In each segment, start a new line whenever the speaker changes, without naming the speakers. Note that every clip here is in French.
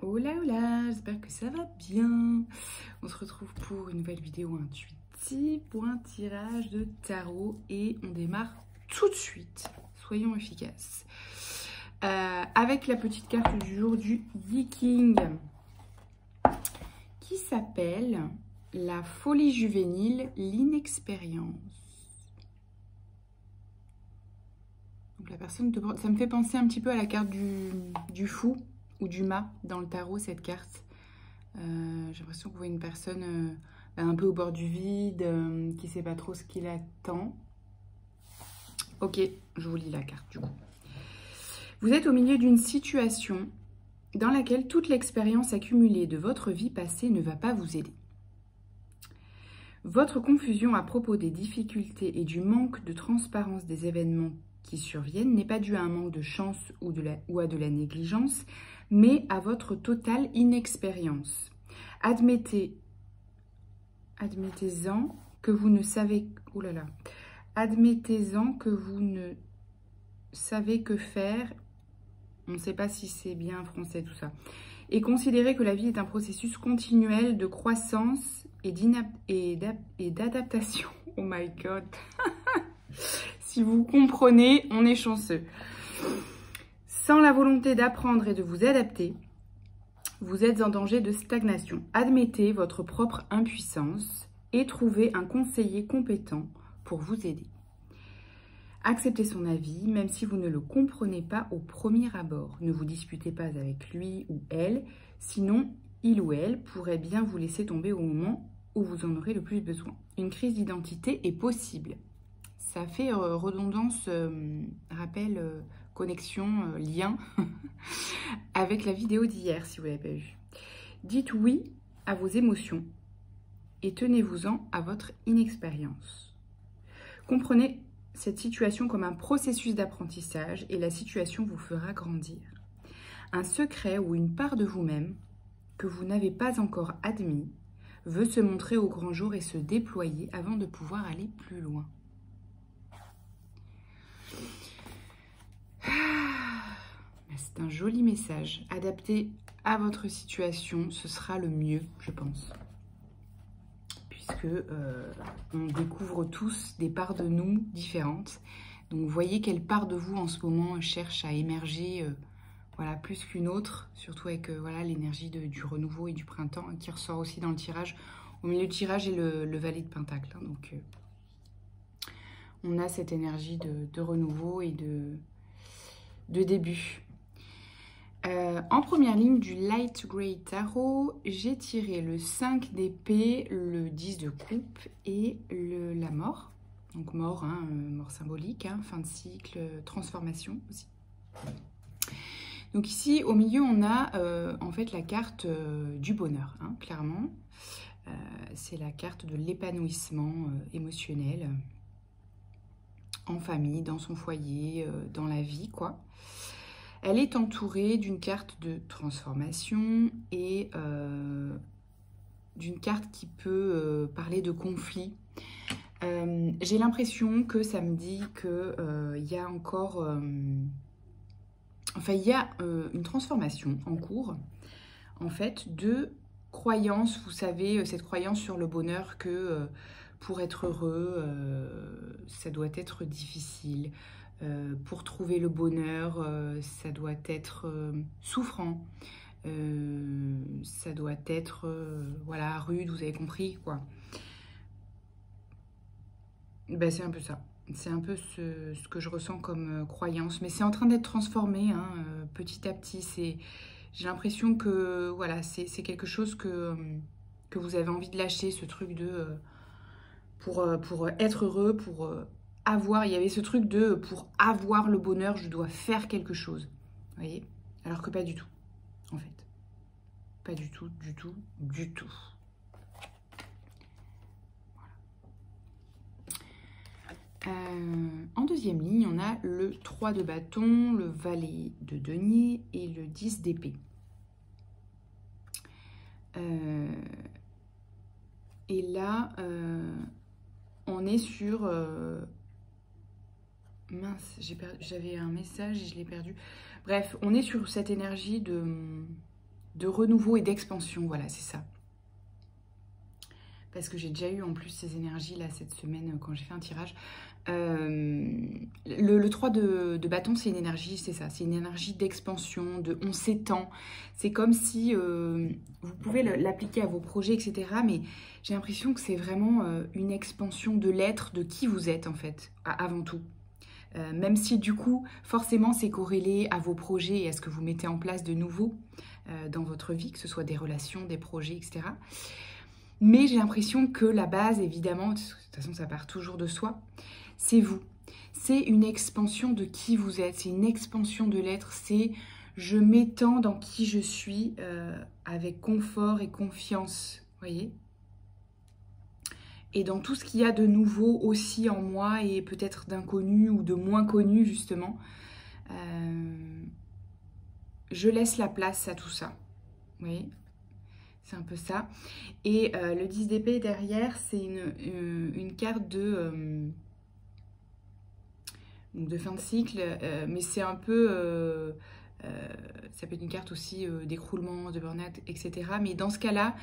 Hola, j'espère que ça va bien. On se retrouve pour une nouvelle vidéo intuitive pour un tirage de tarot et on démarre tout de suite. Soyons efficaces. Avec la petite carte du jour du Viking qui s'appelle la folie juvénile, l'inexpérience. Donc la personne te... Ça me fait penser un petit peu à la carte du fou ou du mât dans le tarot, cette carte. J'ai l'impression que vous voyez une personne un peu au bord du vide, qui ne sait pas trop ce qu'il attend. Ok, je vous lis la carte du coup. Vous êtes au milieu d'une situation dans laquelle toute l'expérience accumulée de votre vie passée ne va pas vous aider. Votre confusion à propos des difficultés et du manque de transparence des événements qui surviennent n'est pas due à un manque de chance ou à de la négligence, mais à votre totale inexpérience. Admettez-en que vous ne savez... Oh là là. Admettez-en que vous ne savez que faire. On ne sait pas si c'est bien français tout ça. Et considérez que la vie est un processus continuel de croissance et d'adaptation. Oh my god. Si vous comprenez, on est chanceux. Sans la volonté d'apprendre et de vous adapter, vous êtes en danger de stagnation. Admettez votre propre impuissance et trouvez un conseiller compétent pour vous aider. Acceptez son avis, même si vous ne le comprenez pas au premier abord. Ne vous disputez pas avec lui ou elle, sinon il ou elle pourrait bien vous laisser tomber au moment où vous en aurez le plus besoin. Une crise d'identité est possible. Ça fait redondance, rappel, connexion, lien avec la vidéo d'hier, si vous ne l'avez pas vue. Dites oui à vos émotions et tenez-vous-en à votre inexpérience. Comprenez cette situation comme un processus d'apprentissage et la situation vous fera grandir. Un secret ou une part de vous-même que vous n'avez pas encore admis veut se montrer au grand jour et se déployer avant de pouvoir aller plus loin. C'est un joli message. Adapté à votre situation, ce sera le mieux, je pense. Puisque on découvre tous des parts de nous différentes. Donc, voyez quelle part de vous en ce moment cherche à émerger voilà, plus qu'une autre. Surtout avec voilà, l'énergie du renouveau et du printemps qui ressort aussi dans le tirage. Au milieu du tirage est le valet de pentacle. Hein, donc, on a cette énergie de renouveau et de début. En première ligne du Light Grey Tarot, j'ai tiré le 5 d'épée, le 10 de coupe et la mort. Donc mort, hein, mort symbolique, hein, fin de cycle, transformation aussi. Donc ici, au milieu, on a en fait la carte du bonheur, hein, clairement. C'est la carte de l'épanouissement émotionnel en famille, dans son foyer, dans la vie, quoi. Elle est entourée d'une carte de transformation et d'une carte qui peut parler de conflit. J'ai l'impression que ça me dit qu'il y a encore... enfin, il y a une transformation en cours, en fait, de croyance. Vous savez, cette croyance sur le bonheur que pour être heureux, ça doit être difficile. Pour trouver le bonheur, ça doit être souffrant, ça doit être voilà, rude, vous avez compris quoi. Ben, c'est un peu ça, c'est un peu ce que je ressens comme croyance, mais c'est en train d'être transformé hein, petit à petit. J'ai l'impression que voilà, c'est quelque chose que vous avez envie de lâcher, ce truc de pour être heureux, pour avoir, il y avait ce truc de pour avoir le bonheur, je dois faire quelque chose. Vous voyez? Alors que pas du tout, en fait. Pas du tout, du tout, du tout. Voilà. En deuxième ligne, on a le 3 de bâton, le valet de denier et le 10 d'épée. Et là, on est sur... mince, j'avais un message et je l'ai perdu. Bref, on est sur cette énergie de renouveau et d'expansion, voilà, c'est ça. Parce que j'ai déjà eu en plus ces énergies là cette semaine quand j'ai fait un tirage. Le 3 de bâton, c'est une énergie, c'est ça, c'est une énergie d'expansion, de on s'étend. C'est comme si vous pouvez l'appliquer à vos projets, etc. Mais j'ai l'impression que c'est vraiment une expansion de l'être, de qui vous êtes en fait, avant tout. Même si du coup, forcément, c'est corrélé à vos projets et à ce que vous mettez en place de nouveau dans votre vie, que ce soit des relations, des projets, etc. Mais j'ai l'impression que la base, évidemment, de toute façon, ça part toujours de soi, c'est vous. C'est une expansion de qui vous êtes, c'est une expansion de l'être, c'est je m'étends dans qui je suis avec confort et confiance, voyez ? Et dans tout ce qu'il y a de nouveau aussi en moi et peut-être d'inconnu ou de moins connu, justement, je laisse la place à tout ça, vous voyez ? C'est un peu ça. Et le 10 d'épée derrière, c'est une carte de fin de cycle, mais c'est un peu... ça peut être une carte aussi d'écroulement, de burn-out, etc. Mais dans ce cas-là,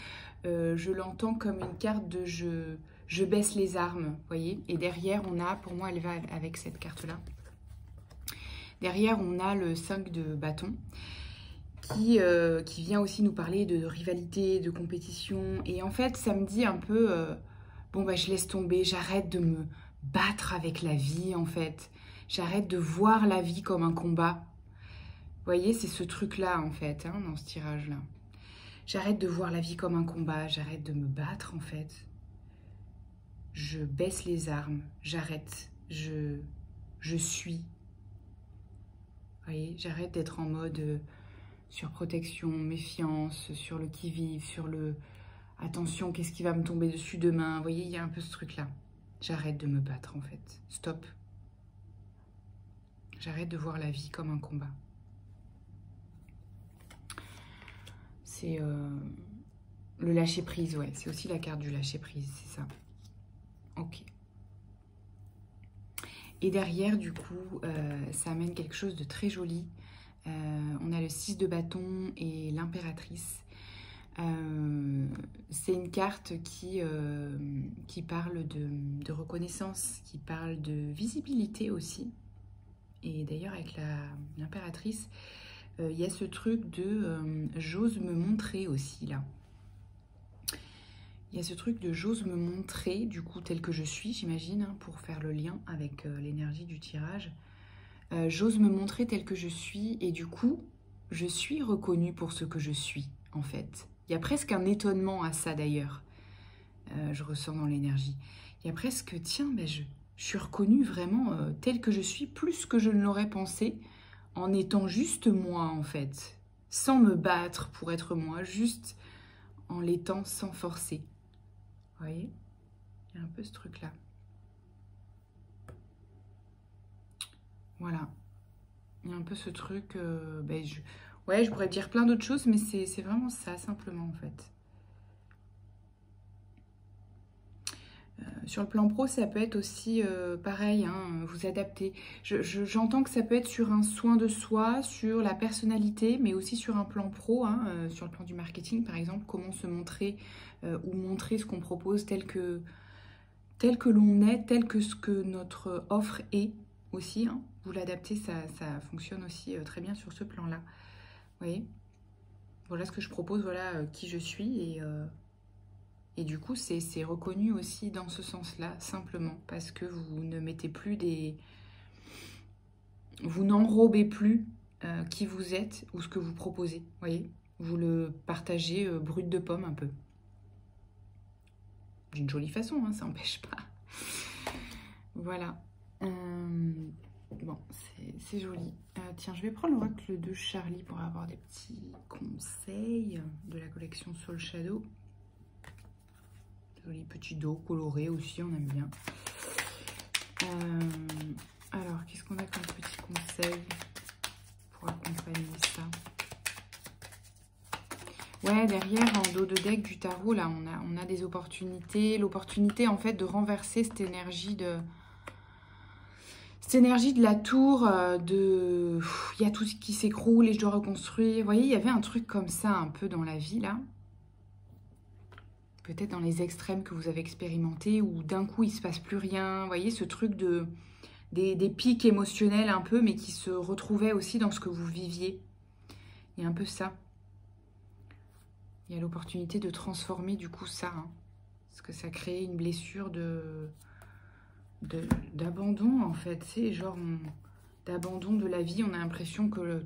je l'entends comme une carte de je baisse les armes, vous voyez. Et derrière, on a, pour moi, elle va avec cette carte-là. Derrière, on a le 5 de bâton. Qui vient aussi nous parler de rivalité, de compétition. Et en fait, ça me dit un peu, bon, bah, je laisse tomber, j'arrête de me battre avec la vie, en fait. J'arrête de voir la vie comme un combat. Vous voyez, c'est ce truc-là, en fait, hein, dans ce tirage-là. J'arrête de voir la vie comme un combat, j'arrête de me battre, en fait. Je baisse les armes, j'arrête, je suis. Vous voyez, j'arrête d'être en mode... sur protection, méfiance, sur le qui-vive, sur le attention, qu'est-ce qui va me tomber dessus demain. Vous voyez, il y a un peu ce truc-là. J'arrête de me battre en fait. Stop. J'arrête de voir la vie comme un combat. C'est le lâcher-prise, ouais. C'est aussi la carte du lâcher-prise, c'est ça. Ok. Et derrière, du coup, ça amène quelque chose de très joli. On a le 6 de bâton et l'impératrice. C'est une carte qui parle de reconnaissance, qui parle de visibilité aussi. Et d'ailleurs, avec l'impératrice, il y a ce truc de j'ose me montrer aussi, là. Il y a ce truc de j'ose me montrer, du coup, tel que je suis, j'imagine, hein, pour faire le lien avec l'énergie du tirage. J'ose me montrer tel que je suis et du coup, je suis reconnue pour ce que je suis, en fait. Il y a presque un étonnement à ça, d'ailleurs. Je ressens dans l'énergie. Il y a presque, tiens, ben je suis reconnue vraiment telle que je suis, plus que je ne l'aurais pensé, en étant juste moi, en fait. Sans me battre pour être moi, juste en l'étant sans forcer. Vous voyez? Il y a un peu ce truc-là. Voilà, il y a un peu ce truc, ouais, je pourrais dire plein d'autres choses, mais c'est vraiment ça, simplement, en fait. Sur le plan pro, ça peut être aussi pareil, hein, vous adapter. J'entends que ça peut être sur un soin de soi, sur la personnalité, mais aussi sur un plan pro, hein, sur le plan du marketing, par exemple, comment se montrer ou montrer ce qu'on propose tel que l'on est, tel que ce que notre offre est aussi, hein. Vous l'adaptez, ça fonctionne aussi très bien sur ce plan-là. Vous voyez? Voilà ce que je propose, voilà qui je suis. Et du coup, c'est reconnu aussi dans ce sens-là, simplement. Parce que vous ne mettez plus des... Vous n'enrobez plus qui vous êtes ou ce que vous proposez. Vous voyez? Vous le partagez brut de pomme un peu. D'une jolie façon, hein, ça n'empêche pas. Voilà. Bon, c'est joli. Tiens, je vais prendre l'oracle de Charlie pour avoir des petits conseils de la collection Soul Shadow. Joli petit dos coloré aussi, on aime bien. Alors, qu'est-ce qu'on a comme petit conseil pour accompagner ça? Ouais, derrière, en dos de deck du tarot, là, on a des opportunités. L'opportunité, en fait, de renverser cette énergie cette énergie de la tour, il y a tout ce qui s'écroule et je dois reconstruire. Vous voyez, il y avait un truc comme ça un peu dans la vie, là. Peut-être dans les extrêmes que vous avez expérimentés, où d'un coup, il ne se passe plus rien. Vous voyez, ce truc des pics émotionnels un peu, mais qui se retrouvaient aussi dans ce que vous viviez. Il y a un peu ça. Il y a l'opportunité de transformer du coup ça. Hein, parce que ça crée une blessure d'abandon en fait. C'est genre d'abandon de la vie. On a l'impression que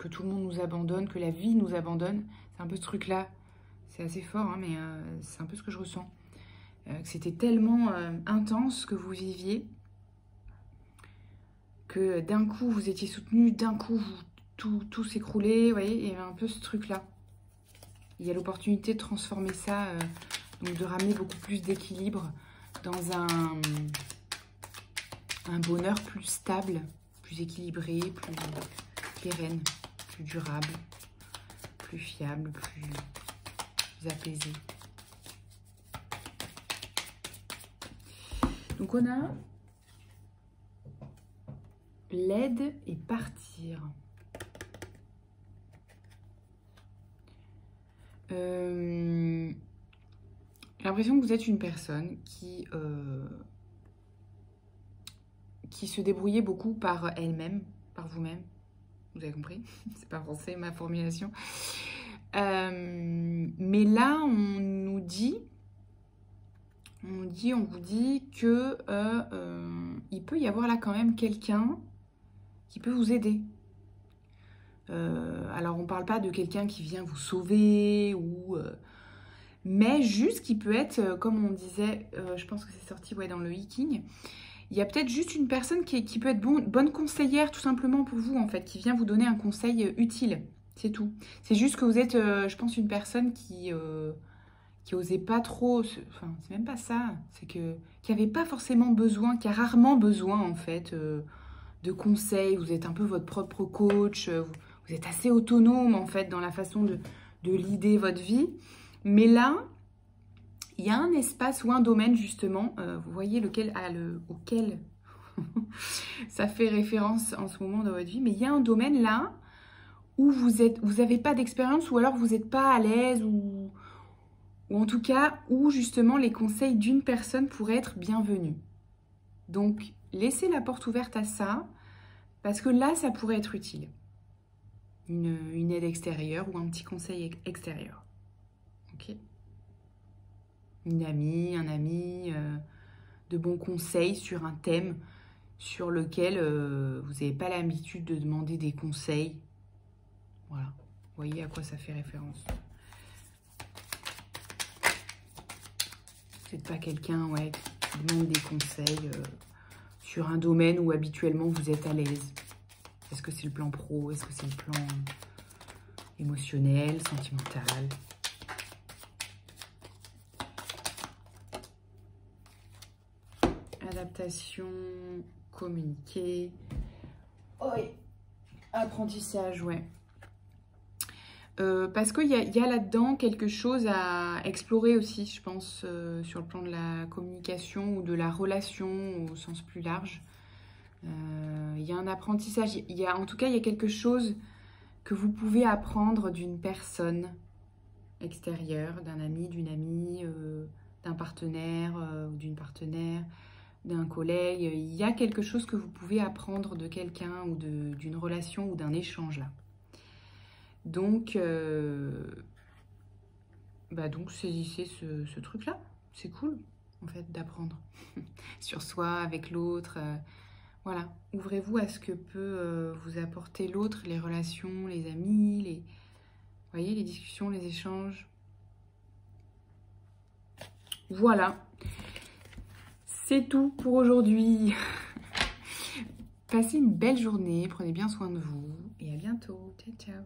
tout le monde nous abandonne, que la vie nous abandonne. C'est un peu ce truc-là. C'est assez fort, hein, mais c'est un peu ce que je ressens. Que c'était tellement intense ce que vous viviez que d'un coup vous étiez soutenu, d'un coup tout s'écroulait. Vous voyez, il y avait un peu ce truc-là. Il y a l'opportunité de transformer ça, donc de ramener beaucoup plus d'équilibre dans un bonheur plus stable, plus équilibré, plus pérenne, plus durable, plus fiable, plus apaisé. Donc on a l'aide et partir. J'ai l'impression que vous êtes une personne qui se débrouillait beaucoup par elle-même, par vous-même. Vous avez compris? C'est pas français ma formulation. Mais là, on vous dit que il peut y avoir là quand même quelqu'un qui peut vous aider. Alors, on parle pas de quelqu'un qui vient vous sauver ou... mais juste qui peut être, comme on disait, je pense que c'est sorti dans le Hiking, il y a peut-être juste une personne qui peut être bonne conseillère tout simplement pour vous en fait, qui vient vous donner un conseil utile, c'est tout. C'est juste que vous êtes, je pense, une personne qui osait pas trop, enfin c'est même pas ça, c'est qui avait pas forcément besoin, qui a rarement besoin en fait de conseils. Vous êtes un peu votre propre coach, vous êtes assez autonome en fait dans la façon de leader votre vie. Mais là, il y a un espace ou un domaine justement, vous voyez auquel ça fait référence en ce moment dans votre vie, mais il y a un domaine là où vous n'avez pas d'expérience ou alors vous n'êtes pas à l'aise ou en tout cas où justement les conseils d'une personne pourraient être bienvenus. Donc, laissez la porte ouverte à ça parce que là, ça pourrait être utile. Une aide extérieure ou un petit conseil extérieur. Ok ? Une amie, un ami, de bons conseils sur un thème sur lequel vous n'avez pas l'habitude de demander des conseils. Voilà, vous voyez à quoi ça fait référence. Vous n'êtes pas quelqu'un qui demande des conseils sur un domaine où habituellement vous êtes à l'aise. Est-ce que c'est le plan pro? Est-ce que c'est le plan émotionnel, sentimental? Adaptation, communiquer. Oui. Apprentissage, ouais. Parce qu'il y a là-dedans quelque chose à explorer aussi, je pense, sur le plan de la communication ou de la relation au sens plus large. Il y a un apprentissage, en tout cas, il y a quelque chose que vous pouvez apprendre d'une personne extérieure, d'un ami, d'une amie, d'un partenaire ou d'une partenaire, d'un collègue. Il y a quelque chose que vous pouvez apprendre de quelqu'un ou d'une relation ou d'un échange là. Donc saisissez ce truc-là. C'est cool, en fait, d'apprendre sur soi, avec l'autre. Voilà, ouvrez-vous à ce que peut vous apporter l'autre, les relations, les amis, vous voyez, les discussions, les échanges. Voilà, c'est tout pour aujourd'hui. Passez une belle journée, prenez bien soin de vous et à bientôt. Ciao, ciao.